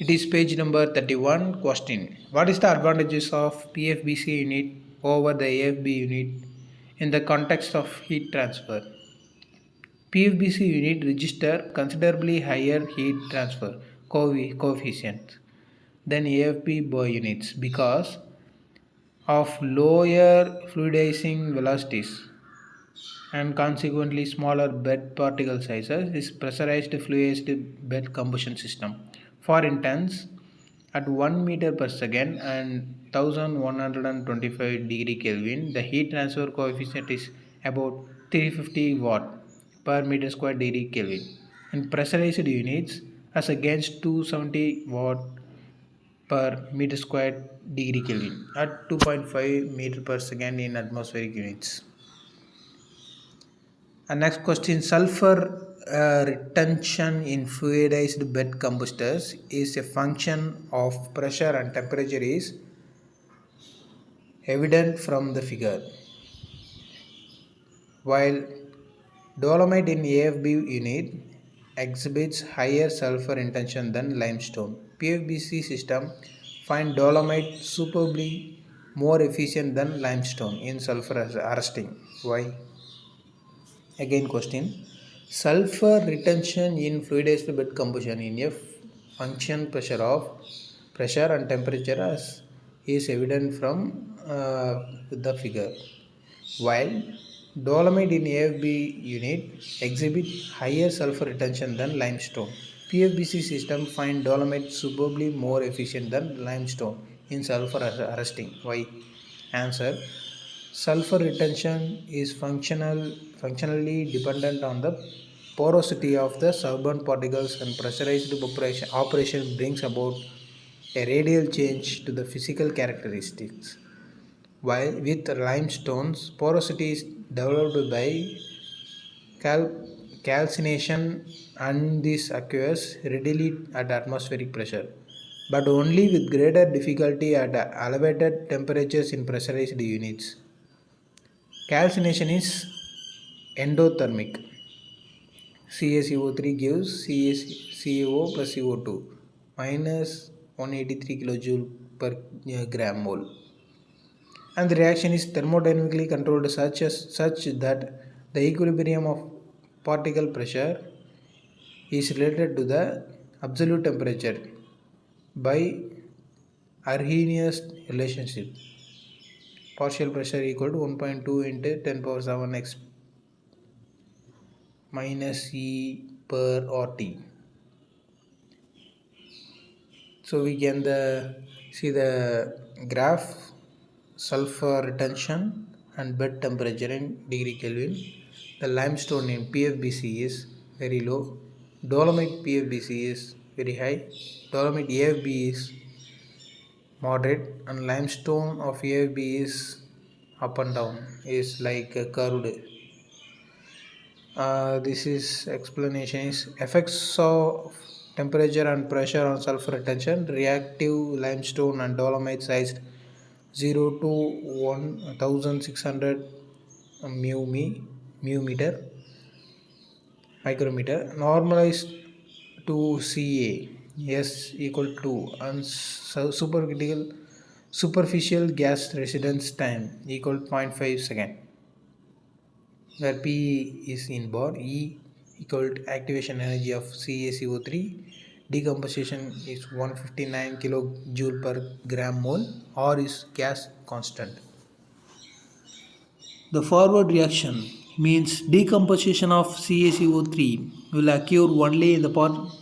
It is page number 31. Question: what is the advantages of PFBC unit over the AFB unit in the context of heat transfer? PFBC unit register considerably higher heat transfer coefficient than AFB units because of lower fluidizing velocities and consequently smaller bed particle sizes is pressurized fluidized bed combustion system. For instance, at 1 meter per second and 1125 degree Kelvin, the heat transfer coefficient is about 350 watt per meter square degree Kelvin. In pressurized units, as against 270 watt per meter square degree Kelvin at 2.5 meter per second in atmospheric units. And next question: sulfur retention in fluidized bed combustors is a function of pressure and temperature is evident from the figure. While dolomite in AFB unit exhibits higher sulfur retention than limestone, PFBC system find dolomite superbly more efficient than limestone in sulfur arresting. Why? Again question: sulfur retention in fluidized bed combustion in a function pressure and temperature as is evident from the figure. While dolomite in AFB unit exhibit higher sulfur retention than limestone, PFBC system find dolomite superbly more efficient than limestone in sulfur arresting. Why? Answer: sulfur retention is functionally dependent on the porosity of the solvent particles, and pressurized operation brings about a radial change to the physical characteristics. While with limestones, porosity is developed by calcination, and this occurs readily at atmospheric pressure, but only with greater difficulty at elevated temperatures in pressurized units. Calcination is endothermic. CaCO3 gives CaCO plus CO2 minus 183 kilojoule per gram mole, and the reaction is thermodynamically controlled such that the equilibrium of particle pressure is related to the absolute temperature by Arrhenius relationship. Partial pressure equal to 1.2 into 10 power 7 x minus E per RT. So we can see the graph sulfur retention and bed temperature in degree Kelvin. The limestone in PFBC is very low. Dolomite PFBC is very high. Dolomite AFB is moderate, and limestone of AFB is up and down, is like curved. This is explanation is effects of temperature and pressure on sulfur retention. Reactive limestone and dolomite sized 0 to 1600 meter micrometer, normalized to Ca S equal to, and superficial gas residence time equal 0.5 second, where P is in bar, E equal to activation energy of CaCO3, decomposition is 159 kilojoule per gram mole, R is gas constant. The forward reaction means decomposition of CaCO3 will occur only in the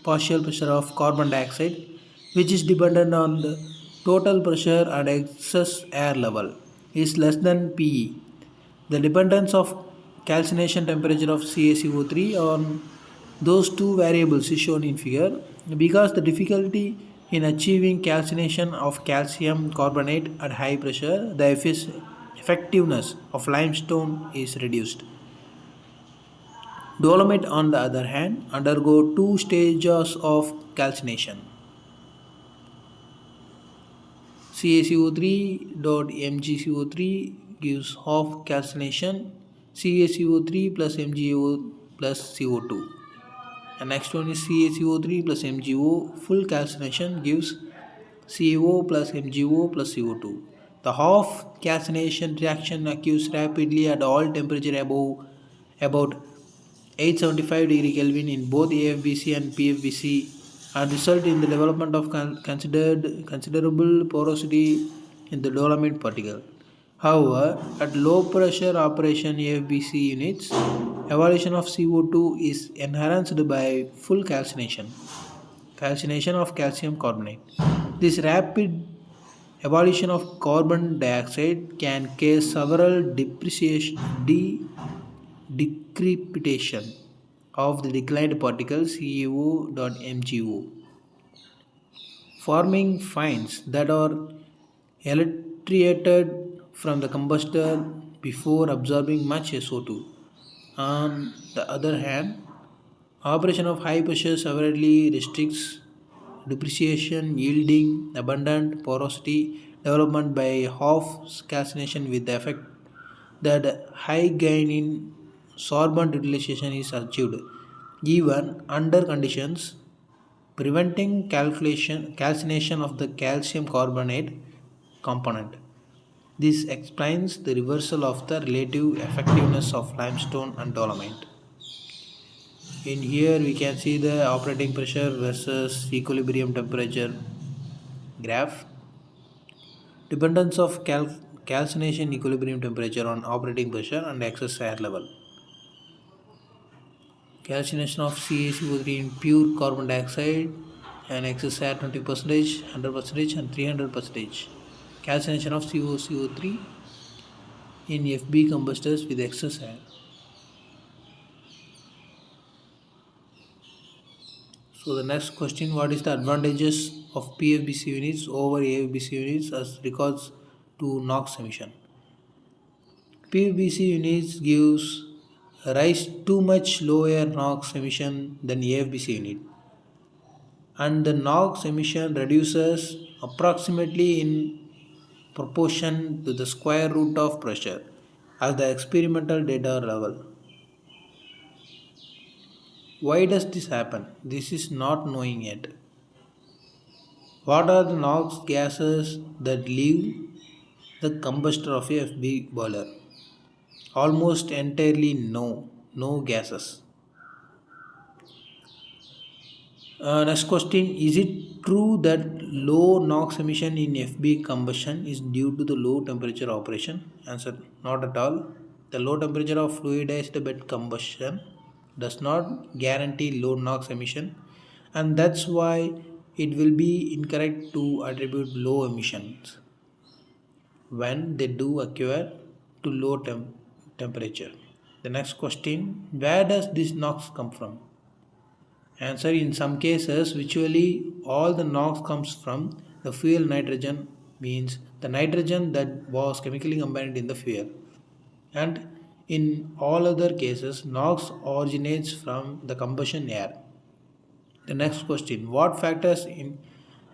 partial pressure of carbon dioxide, which is dependent on the total pressure and excess air level is less than Pe. The dependence of calcination temperature of CaCO3 on those two variables is shown in figure. Because the difficulty in achieving calcination of calcium carbonate at high pressure, the effectiveness of limestone is reduced. Dolomite, on the other hand, undergo two stages of calcination. CaCO3.MgCO3 gives half calcination, CaCO3 plus MgO plus CO2, And next one is CaCO3 plus MgO. Full calcination gives CO plus MgO plus CO2. The half calcination reaction occurs rapidly at all temperature above about 875 Kelvin in both AFBC and PFBC and result in the development of considerable porosity in the dolomite particle. However, at low pressure operation AFBC units, evolution of CO2 is enhanced by full calcination of calcium carbonate. This rapid evolution of carbon dioxide can cause several decrepitation of the declined particle CO.MgO, forming fines that are elytrated from the combustor before absorbing much SO2. On the other hand, operation of high pressure severely restricts depreciation, yielding abundant porosity development by half calcination with the effect that high gain in sorbent utilization is achieved, even under conditions preventing calcination of the calcium carbonate component. This explains the reversal of the relative effectiveness of limestone and dolomite. In here we can see the operating pressure versus equilibrium temperature graph. Dependence of calcination equilibrium temperature on operating pressure and excess air level. Calcination of CaCO3 in pure carbon dioxide and excess air 20%, 100% and 300%. Calcination of CO3 in FB combustors with excess air. So the next question, what is the advantages of PFBC units over AFBC units as regards to NOx emission? PFBC units gives rise to much lower NOx emission than AFBC unit, and the NOx emission reduces approximately in proportion to the square root of pressure as the experimental data level. Why does this happen? This is not knowing yet. What are the NOx gases that leave the combustor of a FB boiler? Almost entirely no gases. Next question, is it true that low NOx emission in FB combustion is due to the low temperature operation? Answer, not at all. The low temperature of fluidized bed combustion does not guarantee low NOx emission, and that's why it will be incorrect to attribute low emissions when they do occur to low temperature. The next question, where does this NOx come from? Answer, in some cases virtually all the NOx comes from the fuel nitrogen, means the nitrogen that was chemically combined in the fuel, and in all other cases NOx originates from the combustion air. The next question, what factors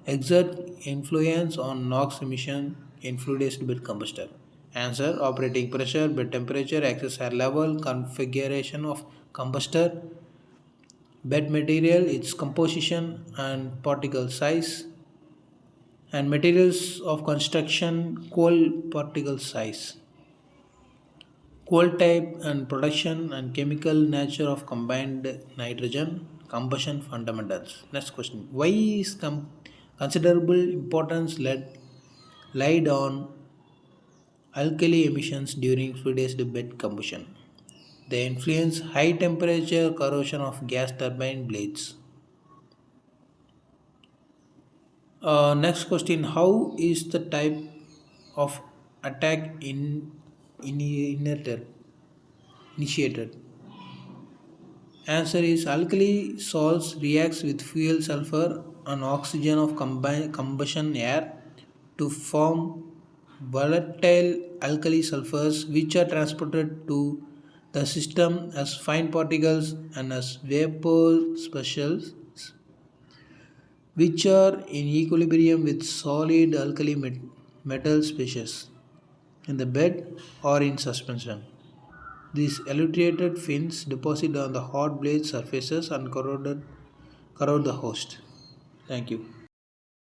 exert influence on NOx emission in fluidized bed combustor? Answer, operating pressure, bed temperature, excess air level, configuration of combustor, bed material, its composition and particle size, and materials of construction, coal particle size, coal type and production and chemical nature of combined nitrogen, combustion fundamentals. Next question, why is considerable importance laid on alkali emissions during fluidized bed combustion? They influence high temperature corrosion of gas turbine blades. Next question, how is the type of attack initiated? Answer is, alkali salts reacts with fuel sulfur and oxygen of combustion air to form volatile alkali sulfurs, which are transported to the system as fine particles and as vapor specials, which are in equilibrium with solid alkali metal species in the bed or in suspension. These elutriated fins deposit on the hot blade surfaces and corrode the host. Thank you.